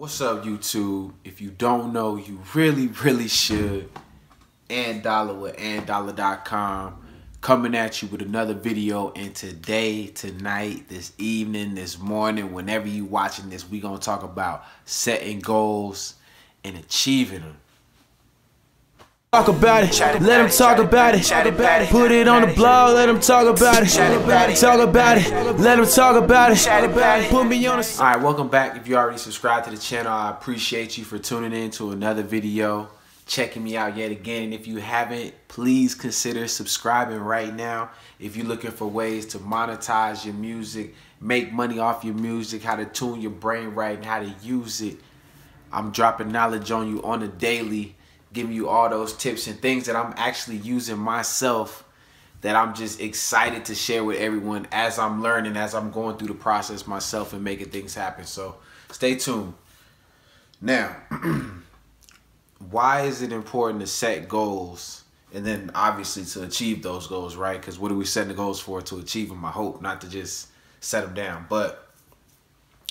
What's up, YouTube? If you don't know, you really should. Antdolla with antdolla.com coming at you with another video. And today, tonight, this evening, this morning, whenever you watching this, we gonna talk about setting goals and achieving them. Talk about it, let them talk about it. Put it on the blog, let them talk about it. Talk about it, let them talk about it. Put me on the. Alright, welcome back. If you already subscribed to the channel, I appreciate you for tuning in to another video, checking me out yet again. And if you haven't, please consider subscribing right now. If you're looking for ways to monetize your music, make money off your music, how to tune your brain right, and how to use it, I'm dropping knowledge on you on a daily, giving you all those tips and things that I'm actually using myself, that I'm just excited to share with everyone as I'm learning, as I'm going through the process myself and making things happen. So stay tuned. Now, why is it important to set goals and then obviously to achieve those goals, right? Because what are we setting the goals for? To achieve them, I hope, not to just set them down. But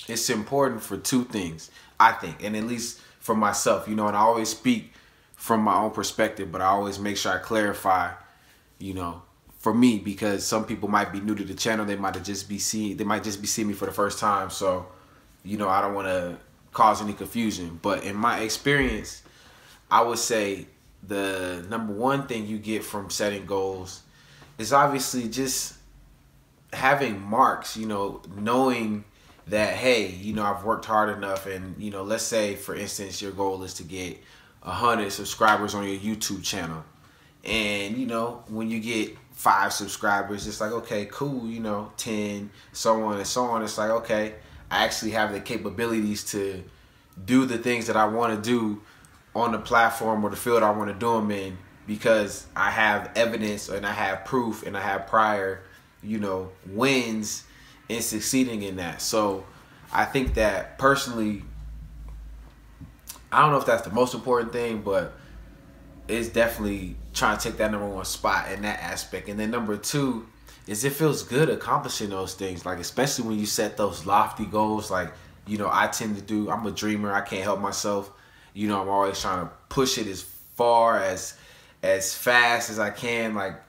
it's important for two things, I think, and at least for myself, you know, and I always speak from my own perspective, but I always make sure I clarify, you know, for me, because some people might be new to the channel. They might just be seeing me for the first time. So, you know, I don't want to cause any confusion. But in my experience, I would say the number one thing you get from setting goals is obviously just having marks, you know, knowing that, hey, you know, I've worked hard enough. And, you know, let's say, for instance, your goal is to get 100 subscribers on your YouTube channel, and you know, when you get 5 subscribers, it's like, okay, cool, you know, 10, so on and so on. It's like, okay, I actually have the capabilities to do the things that I want to do on the platform or the field I want to do them in, because I have evidence and I have proof and I have prior, you know, wins in succeeding in that. So I think that personally, I don't know if that's the most important thing, but it's definitely trying to take that #1 spot in that aspect. And then number 2 is it feels good accomplishing those things, like especially when you set those lofty goals. Like, you know, I tend to do, I'm a dreamer, I can't help myself. You know, I'm always trying to push it as far, as fast as I can. Like,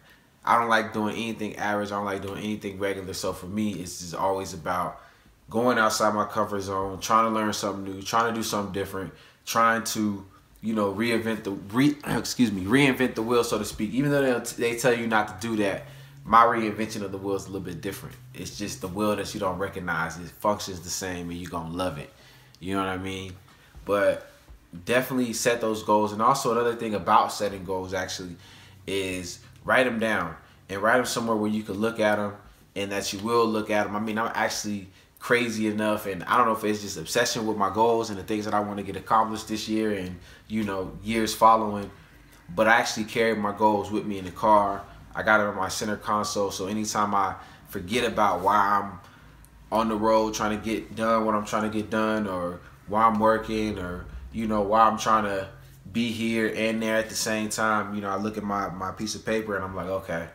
I don't like doing anything average, I don't like doing anything regular. So for me, it's just always about going outside my comfort zone, trying to learn something new, trying to do something different, trying to, you know, reinvent the wheel, so to speak. Even though they tell you not to do that, my reinvention of the wheel is a little bit different. It's just the wheel that you don't recognize. It functions the same and you're going to love it. You know what I mean? But definitely set those goals. And also another thing about setting goals actually is write them down, and write them somewhere where you can look at them and that you will look at them. I mean, I'm actually crazy enough, and I don't know if it's just obsession with my goals and the things that I want to get accomplished this year and, you know, years following, but I actually carry my goals with me in the car. I got it on my center console, so anytime I forget about why I'm on the road trying to get done what I'm trying to get done, or why I'm working, or, you know, why I'm trying to be here and there at the same time, you know, I look at my piece of paper and I'm like, okay,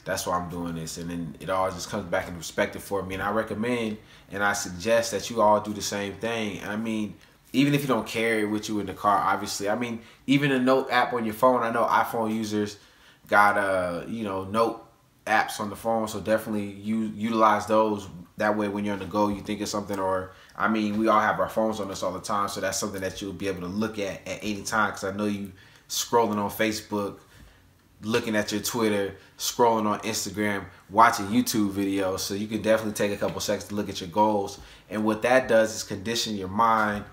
that's why I'm doing this. And then it all just comes back into perspective for me. And I recommend and I suggest that you all do the same thing. And I mean, even if you don't carry it with you in the car, obviously, I mean, even a note app on your phone. I know iPhone users got, you know, note apps on the phone. So definitely utilize those. That way, when you're on the go, you think of something. Or, I mean, we all have our phones on us all the time. So that's something that you'll be able to look at any time. Because I know you scrolling on Facebook, looking at your Twitter, scrolling on Instagram, watching YouTube videos. So you can definitely take a couple seconds to look at your goals. And what that does is condition your mind,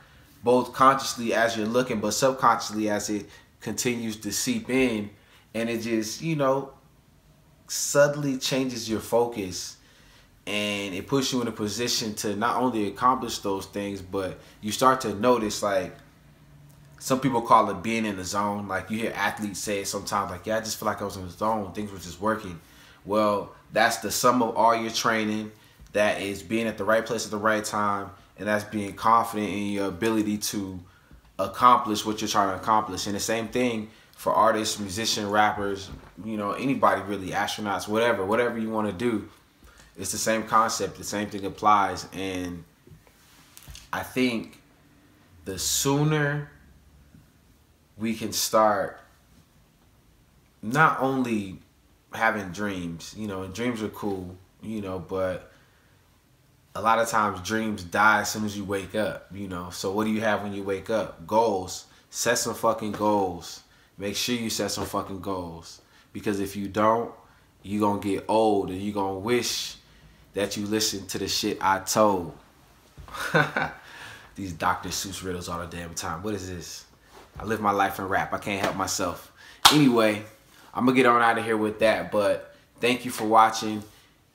both consciously as you're looking, but subconsciously as it continues to seep in. And it just, you know, subtly changes your focus. And it puts you in a position to not only accomplish those things, but you start to notice, like, some people call it being in the zone. Like, you hear athletes say it sometimes, like, yeah, I just feel like I was in the zone. Things were just working. Well, that's the sum of all your training. That is being at the right place at the right time. And that's being confident in your ability to accomplish what you're trying to accomplish. And the same thing for artists, musicians, rappers, you know, anybody really, astronauts, whatever you want to do. It's the same concept. The same thing applies. And I think the sooner we can start not only having dreams, you know, and dreams are cool, you know, but a lot of times dreams die as soon as you wake up, you know. So what do you have when you wake up? Goals. Set some fucking goals. Make sure you set some fucking goals. Because if you don't, you're going to get old and you're going to wish that you listened to the shit I told. These Dr. Seuss riddles all the damn time. What is this? I live my life in rap. I can't help myself. Anyway, I'm going to get on out of here with that. But thank you for watching.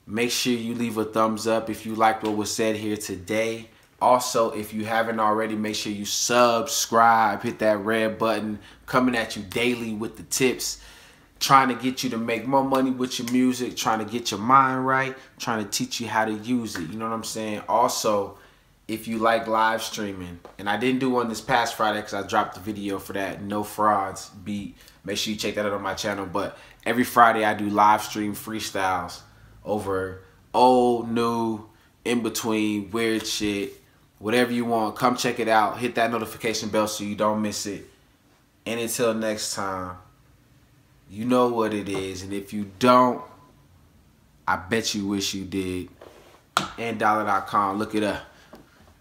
Make sure you leave a thumbs up if you liked what was said here today. Also, if you haven't already, make sure you subscribe. Hit that red button. Coming at you daily with the tips. Trying to get you to make more money with your music. Trying to get your mind right. Trying to teach you how to use it. You know what I'm saying? Also, if you like live streaming, and I didn't do one this past Friday because I dropped the video for that No Frauds beat. Make sure you check that out on my channel. But every Friday I do live stream freestyles over old, new, in between, weird shit, whatever you want. Come check it out. Hit that notification bell so you don't miss it. And until next time, you know what it is. And if you don't, I bet you wish you did. antdolla.com. Look it up.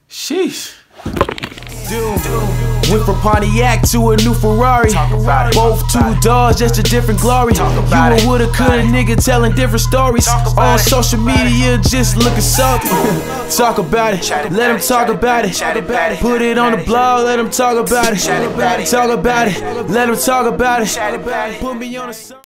Sheesh. Went from Pontiac to a new Ferrari. Both two doors, just a different glory. You a woulda, coulda nigga telling different stories. On social media, just looking salty. Talk about it, let them talk about it. Put it on the blog, let them talk about it. Talk about it, let them talk about it. Put me on the